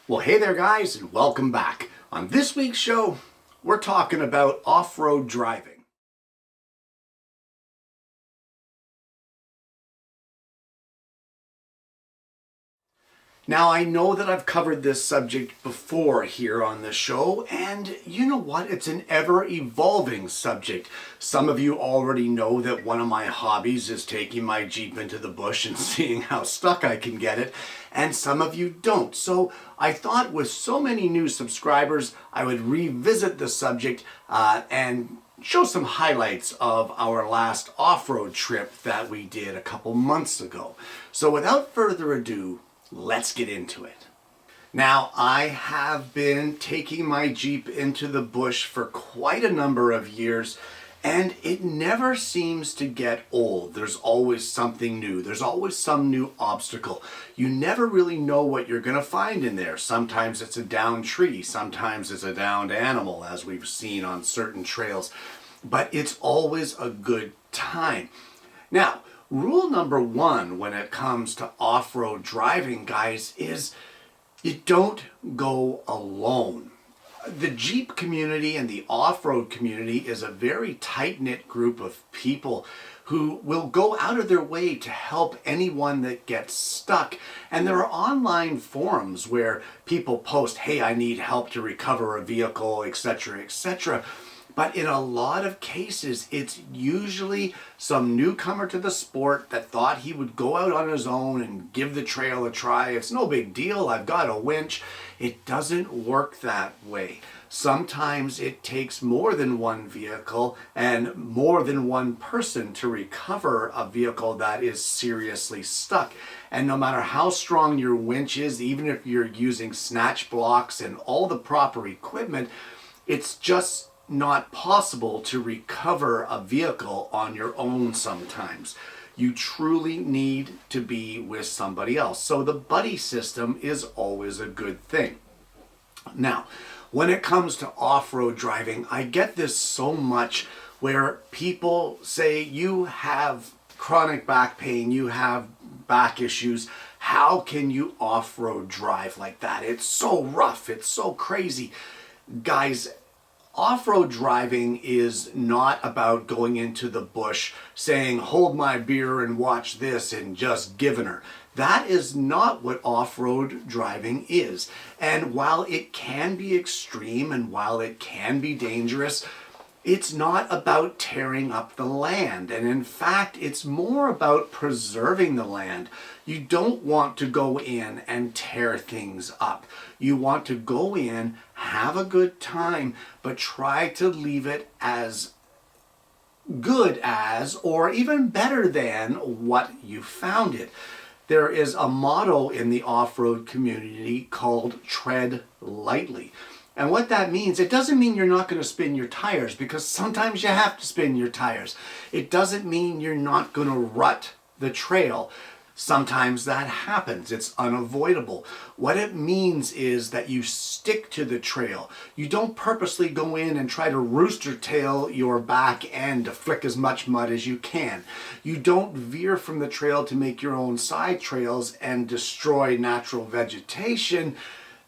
Well, hey there guys, and welcome back. On this week's show, we're talking about off-road driving. Now, I know that I've covered this subject before here on the show, and you know what? It's an ever-evolving subject. Some of you already know that one of my hobbies is taking my Jeep into the bush and seeing how stuck I can get it, and some of you don't. So I thought with so many new subscribers, I would revisit the subject and show some highlights of our last off-road trip that we did a couple months ago. So without further ado, let's get into it. Now, I have been taking my Jeep into the bush for quite a number of years, and it never seems to get old. There's always something new. There's always some new obstacle. You never really know what you're going to find in there. Sometimes it's a downed tree. Sometimes it's a downed animal, as we've seen on certain trails. But it's always a good time. Now, rule number one when it comes to off-road driving, guys, is you don't go alone. The Jeep community and the off-road community is a very tight-knit group of people who will go out of their way to help anyone that gets stuck. And there are online forums where people post, hey, I need help to recover a vehicle, etc., etc. But in a lot of cases, it's usually some newcomer to the sport that thought he would go out on his own and give the trail a try. It's no big deal. I've got a winch. It doesn't work that way. Sometimes it takes more than one vehicle and more than one person to recover a vehicle that is seriously stuck. And no matter how strong your winch is, even if you're using snatch blocks and all the proper equipment, it's just not possible to recover a vehicle on your own sometimes. You truly need to be with somebody else. So the buddy system is always a good thing. Now, when it comes to off-road driving, I get this so much where people say, you have chronic back pain, you have back issues, how can you off-road drive like that? It's so rough, it's so crazy. Guys, off-road driving is not about going into the bush saying, hold my beer and watch this and just giving her. That is not what off-road driving is. And while it can be extreme and while it can be dangerous, it's not about tearing up the land. And in fact, it's more about preserving the land. You don't want to go in and tear things up. You want to go in, have a good time, but try to leave it as good as, or even better than, what you found it. There is a motto in the off-road community called tread lightly. And what that means, it doesn't mean you're not going to spin your tires, because sometimes you have to spin your tires. It doesn't mean you're not going to rut the trail. Sometimes that happens. It's unavoidable. What it means is that you stick to the trail. You don't purposely go in and try to rooster tail your back end to flick as much mud as you can. You don't veer from the trail to make your own side trails and destroy natural vegetation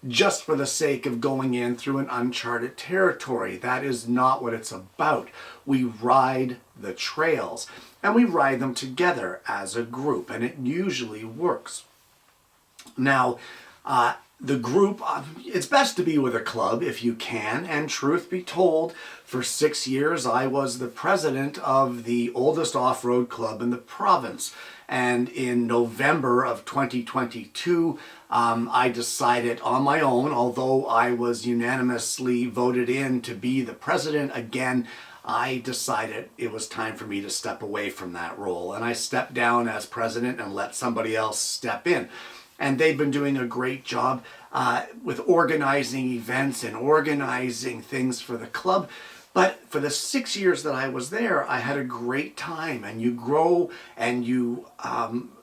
just for the sake of going in through an uncharted territory. That is not what it's about. We ride the trails, and we ride them together as a group, and it usually works. Now, the group, it's best to be with a club if you can, and truth be told, for 6 years I was the president of the oldest off-road club in the province. And in November of 2022, I decided on my own, although I was unanimously voted in to be the president again, I decided it was time for me to step away from that role. And I stepped down as president and let somebody else step in. And they've been doing a great job with organizing events and organizing things for the club. But for the 6 years that I was there, I had a great time, and you grow and you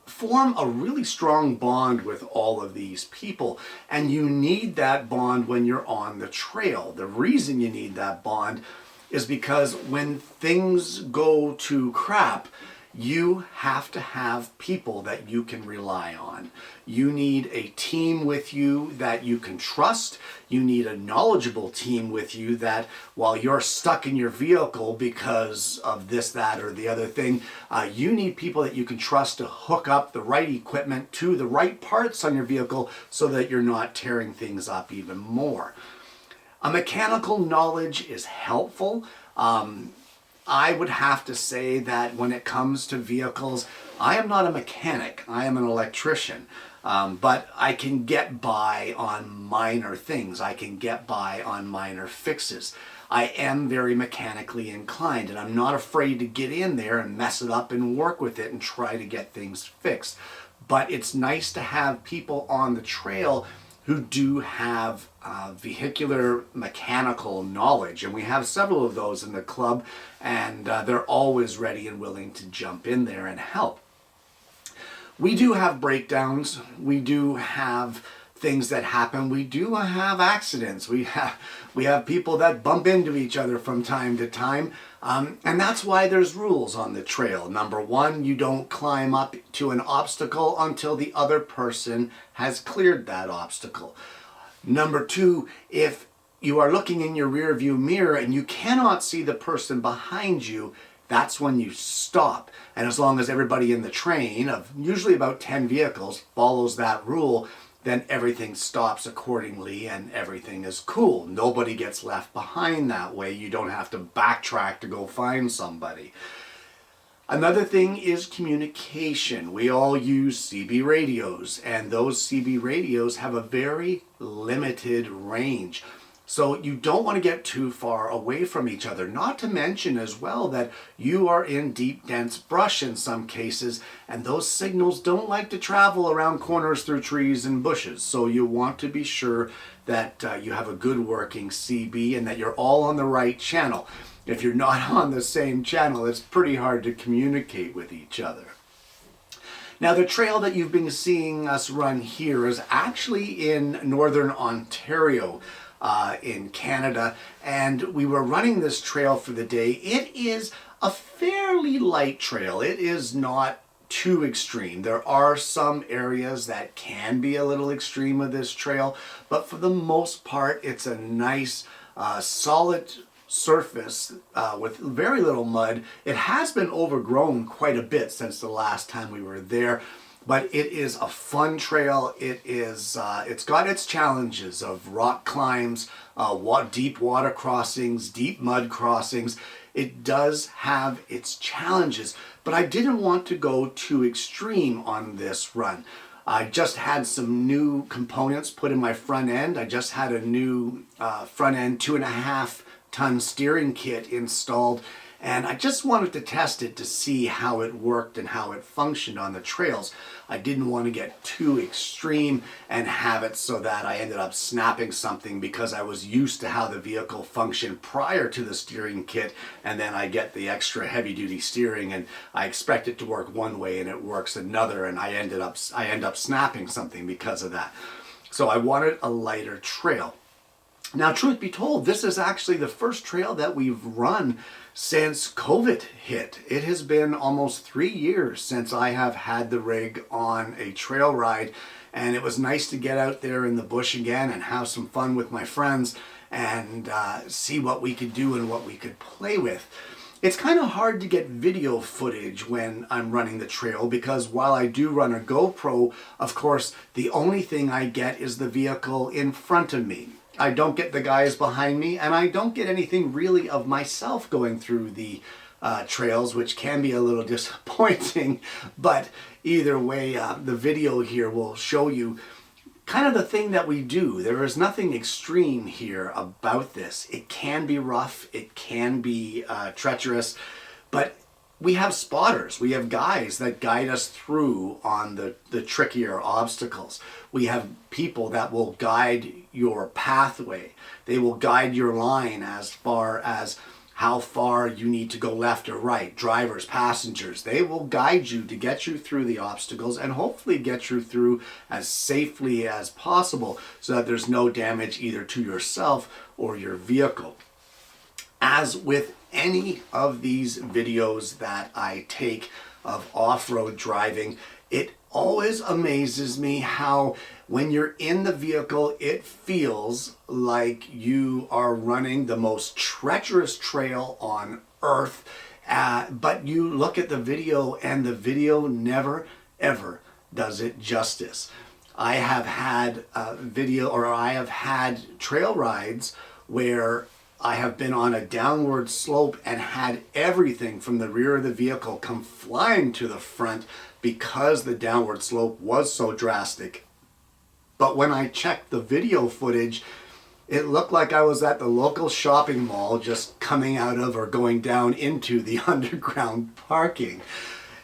form a really strong bond with all of these people. And you need that bond when you're on the trail. The reason you need that bond is because when things go to crap, You have to have people that you can rely on. You need a team with you that you can trust. You need a knowledgeable team with you that while you're stuck in your vehicle because of this, that, or the other thing, you need people that you can trust to hook up the right equipment to the right parts on your vehicle so that you're not tearing things up even more. A mechanical knowledge is helpful. I would have to say that when it comes to vehicles, I am not a mechanic, I am an electrician. But I can get by on minor things. I can get by on minor fixes. I am very mechanically inclined, and I'm not afraid to get in there and mess it up and work with it and try to get things fixed. But it's nice to have people on the trail who do have vehicular mechanical knowledge, and we have several of those in the club, and they're always ready and willing to jump in there and help. We do have breakdowns, we do have things that happen, we do have accidents, we have people that bump into each other from time to time, and that's why there's rules on the trail. Number one, you don't climb up to an obstacle until the other person has cleared that obstacle. Number two, if you are looking in your rear view mirror and you cannot see the person behind you, that's when you stop. And as long as everybody in the train of usually about 10 vehicles follows that rule, then everything stops accordingly and everything is cool. Nobody gets left behind that way. You don't have to backtrack to go find somebody. Another thing is communication. We all use CB radios, and those CB radios have a very limited range. So you don't want to get too far away from each other. Not to mention as well that you are in deep, dense brush in some cases, and those signals don't like to travel around corners through trees and bushes. So you want to be sure that you have a good working CB and that you're all on the right channel. If you're not on the same channel, it's pretty hard to communicate with each other. Now, the trail that you've been seeing us run here is actually in Northern Ontario, in Canada, and we were running this trail for the day. It is a fairly light trail. It is not too extreme. There are some areas that can be a little extreme of this trail, but for the most part, it's a nice, solid surface with very little mud. It has been overgrown quite a bit since the last time we were there, but it is a fun trail. It's got its challenges of rock climbs, deep water crossings, deep mud crossings. It does have its challenges, but I didn't want to go too extreme on this run. I just had some new components put in my front end. I just had a new front end 2.5-ton steering kit installed, and I just wanted to test it to see how it worked and how it functioned on the trails. I didn't want to get too extreme and have it so that I ended up snapping something because I was used to how the vehicle functioned prior to the steering kit, and then I get the extra heavy duty steering and I expect it to work one way and it works another, and I end up snapping something because of that. So I wanted a lighter trail. Now, truth be told, this is actually the first trail that we've run since COVID hit. It has been almost 3 years since I have had the rig on a trail ride, and it was nice to get out there in the bush again and have some fun with my friends and see what we could do and what we could play with. It's kind of hard to get video footage when I'm running the trail because while I do run a GoPro, of course, the only thing I get is the vehicle in front of me. I don't get the guys behind me, and I don't get anything really of myself going through the trails, which can be a little disappointing. But either way, the video here will show you kind of the thing that we do. There is nothing extreme here about this. It can be rough, it can be treacherous, but we have spotters. We have guys that guide us through on the trickier obstacles. We have people that will guide your pathway. They will guide your line as far as how far you need to go left or right. Drivers, passengers, they will guide you to get you through the obstacles and hopefully get you through as safely as possible so that there's no damage either to yourself or your vehicle. As with any of these videos that I take, of off-road driving, it always amazes me how when you're in the vehicle, it feels like you are running the most treacherous trail on earth. But you look at the video and the video never, ever does it justice. I have had I have had trail rides where I have been on a downward slope and had everything from the rear of the vehicle come flying to the front because the downward slope was so drastic. But when I checked the video footage, it looked like I was at the local shopping mall just coming out of or going down into the underground parking.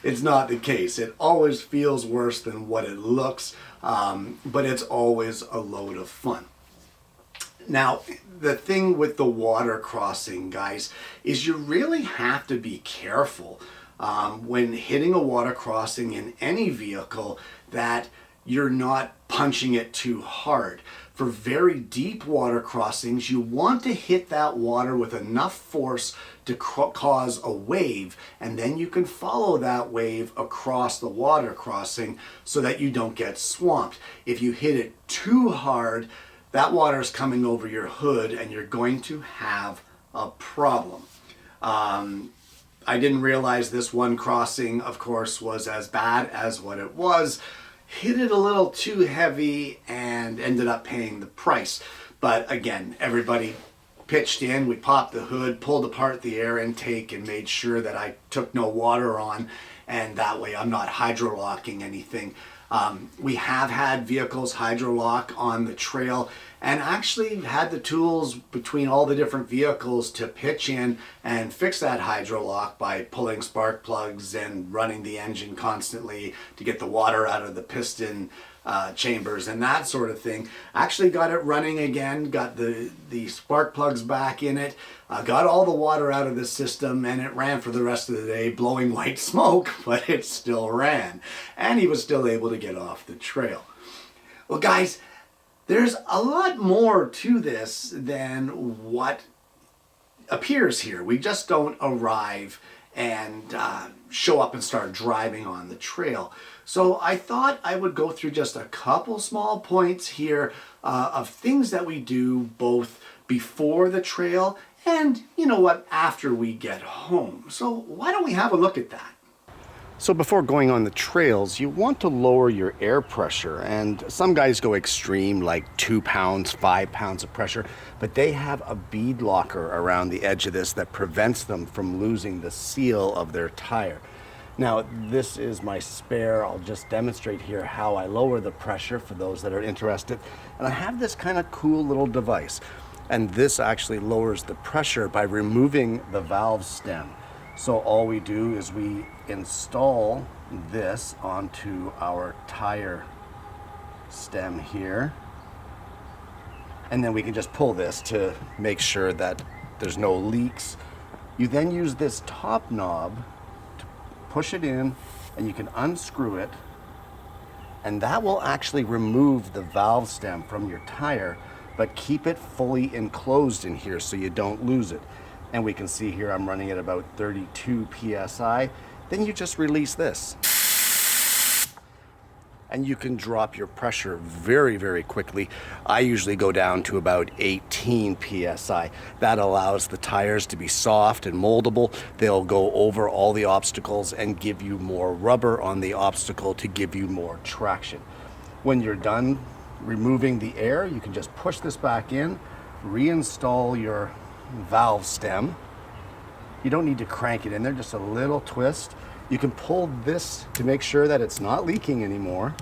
It's not the case. It always feels worse than what it looks, but it's always a load of fun. Now, the thing with the water crossing, guys, is you really have to be careful when hitting a water crossing in any vehicle that you're not punching it too hard. For very deep water crossings, you want to hit that water with enough force to cause a wave, and then you can follow that wave across the water crossing so that you don't get swamped. If you hit it too hard, that water is coming over your hood and you're going to have a problem. I didn't realize this one crossing, of course, was as bad as what it was. Hit it a little too heavy and ended up paying the price. But again, everybody pitched in. We popped the hood, pulled apart the air intake, and made sure that I took no water on, and that way I'm not hydrolocking anything. We have had vehicles hydrolock on the trail, and actually had the tools between all the different vehicles to pitch in and fix that hydrolock by pulling spark plugs and running the engine constantly to get the water out of the piston chambers and that sort of thing. Actually got it running again, got the spark plugs back in it, got all the water out of the system, and it ran for the rest of the day, blowing white smoke, but it still ran. And he was still able to get off the trail. Well, guys, there's a lot more to this than what appears here. We just don't arrive and show up and start driving on the trail. So I thought I would go through just a couple small points here of things that we do both before the trail and, you know what, after we get home. So why don't we have a look at that? So before going on the trails, you want to lower your air pressure, and some guys go extreme, like 2 pounds, 5 pounds of pressure, but they have a bead locker around the edge of this that prevents them from losing the seal of their tire. Now, this is my spare. I'll just demonstrate here how I lower the pressure for those that are interested. And I have this kind of cool little device, and this actually lowers the pressure by removing the valve stem. So all we do is we install this onto our tire stem here, and then we can just pull this to make sure that there's no leaks. You then use this top knob to push it in, and you can unscrew it, and that will actually remove the valve stem from your tire, but keep it fully enclosed in here so you don't lose it. And we can see here I'm running at about 32 PSI. Then you just release this. And you can drop your pressure very, very quickly. I usually go down to about 18 PSI. That allows the tires to be soft and moldable. They'll go over all the obstacles and give you more rubber on the obstacle to give you more traction. When you're done removing the air, you can just push this back in, reinstall your valve stem. You don't need to crank it in there, just a little twist. You can pull this to make sure that it's not leaking anymore,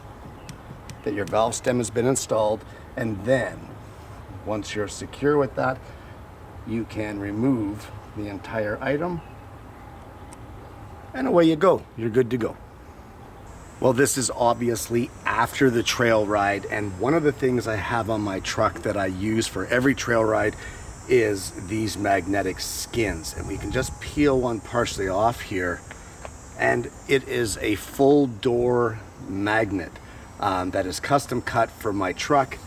that your valve stem has been installed, and then once you're secure with that, you can remove the entire item, and away you go. You're good to go. Well, this is obviously after the trail ride, and one of the things I have on my truck that I use for every trail ride is these magnetic skins, and we can just peel one partially off here, and it is a full door magnet that is custom cut for my truck.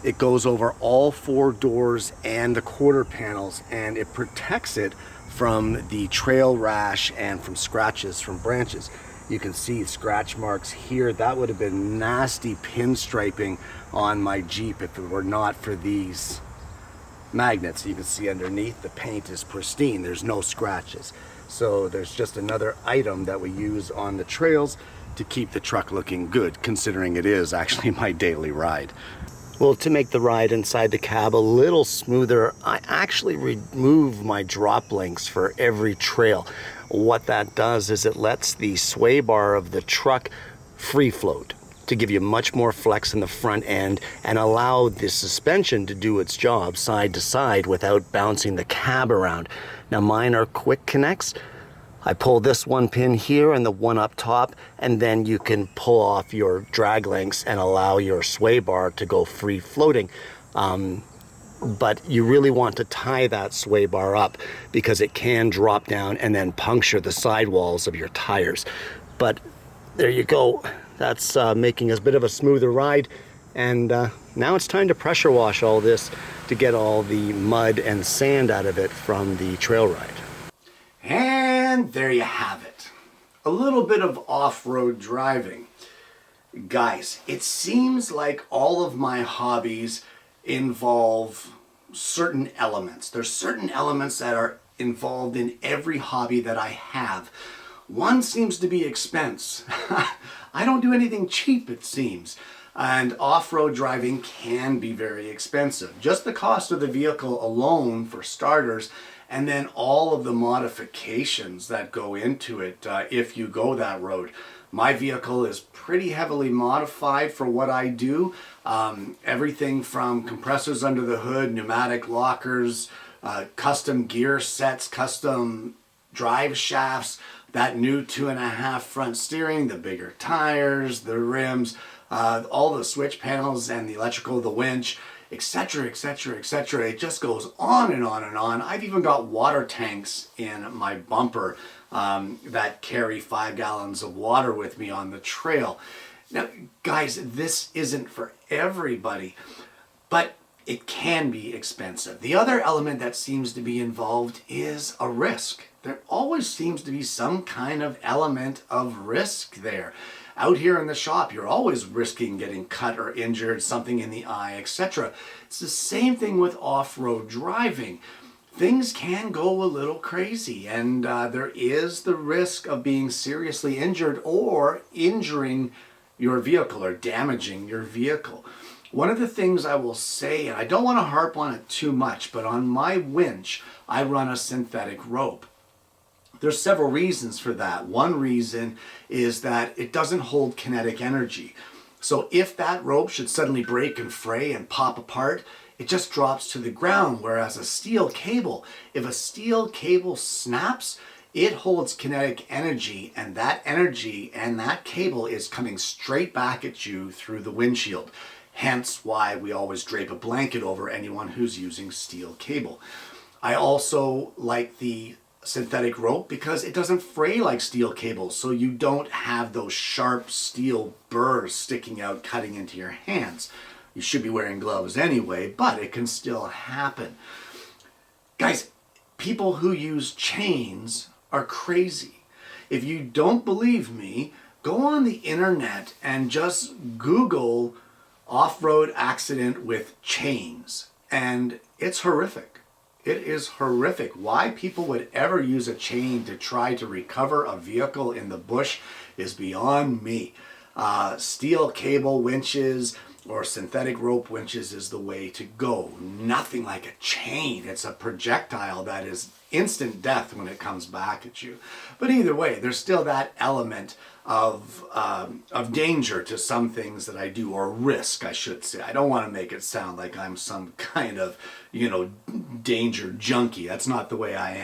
It goes over all 4 doors and the quarter panels, and it protects it from the trail rash and from scratches from branches. You can see scratch marks here. That would have been nasty pinstriping on my Jeep if it were not for these magnets. You can see underneath the paint is pristine. There's no scratches. So there's just another item that we use on the trails to keep the truck looking good, considering it is actually my daily ride. Well, to make the ride inside the cab a little smoother, I actually remove my drop links for every trail. What that does is it lets the sway bar of the truck free float to give you much more flex in the front end and allow the suspension to do its job side to side without bouncing the cab around. Now mine are quick connects. I pull this one pin here and the one up top, and then you can pull off your drag links and allow your sway bar to go free floating. But you really want to tie that sway bar up because it can drop down and then puncture the sidewalls of your tires. But there you go. That's making a bit of a smoother ride. And now it's time to pressure wash all this to get all the mud and sand out of it from the trail ride. And there you have it. A little bit of off-road driving. Guys, it seems like all of my hobbies involve certain elements. There's certain elements that are involved in every hobby that I have. One seems to be expense. I don't do anything cheap, it seems. And off-road driving can be very expensive. Just the cost of the vehicle alone, for starters, and then all of the modifications that go into it if you go that road. My vehicle is pretty heavily modified for what I do. Everything from compressors under the hood, pneumatic lockers, custom gear sets, custom drive shafts, that new 2.5 front steering, the bigger tires, the rims, all the switch panels and the electrical, the winch, etc., etc., etc. It just goes on and on and on. I've even got water tanks in my bumper that carry 5 gallons of water with me on the trail. Now, guys, this isn't for everybody, but it can be expensive. The other element that seems to be involved is a risk. There always seems to be some kind of element of risk there. Out here in the shop, you're always risking getting cut or injured, something in the eye, etc. It's the same thing with off-road driving. Things can go a little crazy, and there is the risk of being seriously injured or injuring your vehicle or damaging your vehicle. One of the things I will say, and I don't want to harp on it too much, but on my winch, I run a synthetic rope. There's several reasons for that. One reason is that it doesn't hold kinetic energy. So if that rope should suddenly break and fray and pop apart, it just drops to the ground. Whereas a steel cable, if a steel cable snaps, it holds kinetic energy, and that energy and that cable is coming straight back at you through the windshield. Hence why we always drape a blanket over anyone who's using steel cable. I also like the synthetic rope because it doesn't fray like steel cables, so you don't have those sharp steel burrs sticking out cutting into your hands. You should be wearing gloves anyway, but it can still happen. Guys, people who use chains are crazy. If you don't believe me, go on the internet and just Google off-road accident with chains, and it's horrific. It is horrific. Why people would ever use a chain to try to recover a vehicle in the bush is beyond me. Steel cable winches or synthetic rope winches is the way to go. Nothing like a chain. It's a projectile that is instant death when it comes back at you. But either way, there's still that element of danger to some things that I do, or risk, I should say. I don't want to make it sound like I'm some kind of, danger junkie. That's not the way I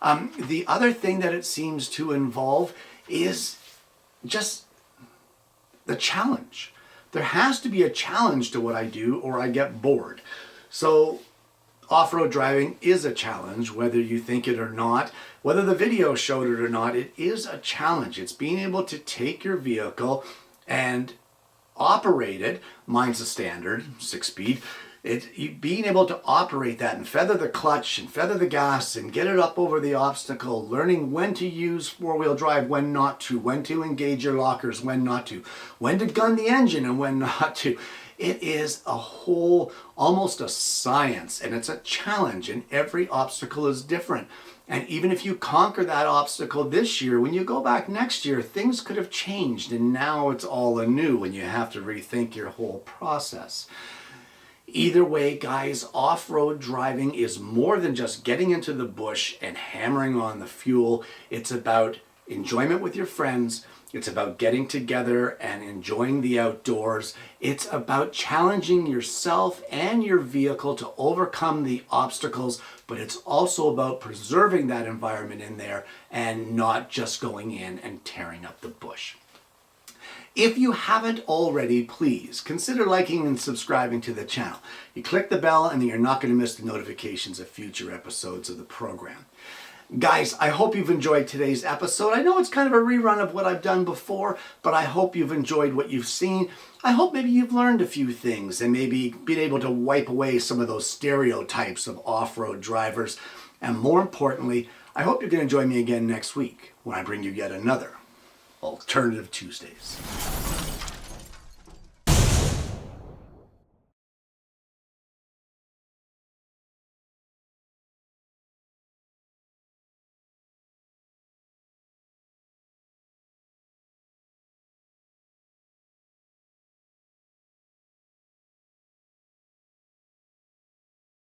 am. The other thing that it seems to involve is just the challenge. There has to be a challenge to what I do or I get bored. So off-road driving is a challenge, whether you think it or not. Whether the video showed it or not, it is a challenge. It's being able to take your vehicle and operate it. Mine's a standard 6-speed. Being able to operate that and feather the clutch and feather the gas and get it up over the obstacle, learning when to use four-wheel drive, when not to, when to engage your lockers, when not to, when to gun the engine and when not to. It is a whole, almost a science, and it's a challenge, and every obstacle is different. And even if you conquer that obstacle this year, when you go back next year, things could have changed, and now it's all anew and you have to rethink your whole process. Either way, guys, off-road driving is more than just getting into the bush and hammering on the fuel. It's about enjoyment with your friends. It's about getting together and enjoying the outdoors. It's about challenging yourself and your vehicle to overcome the obstacles, but it's also about preserving that environment in there and not just going in and tearing up the bush. If you haven't already, please consider liking and subscribing to the channel. You click the bell and then you're not going to miss the notifications of future episodes of the program. Guys, I hope you've enjoyed today's episode. I know it's kind of a rerun of what I've done before, but I hope you've enjoyed what you've seen. I hope maybe you've learned a few things and maybe been able to wipe away some of those stereotypes of off-road drivers. And more importantly, I hope you're going to join me again next week when I bring you yet another Alternative Tuesdays.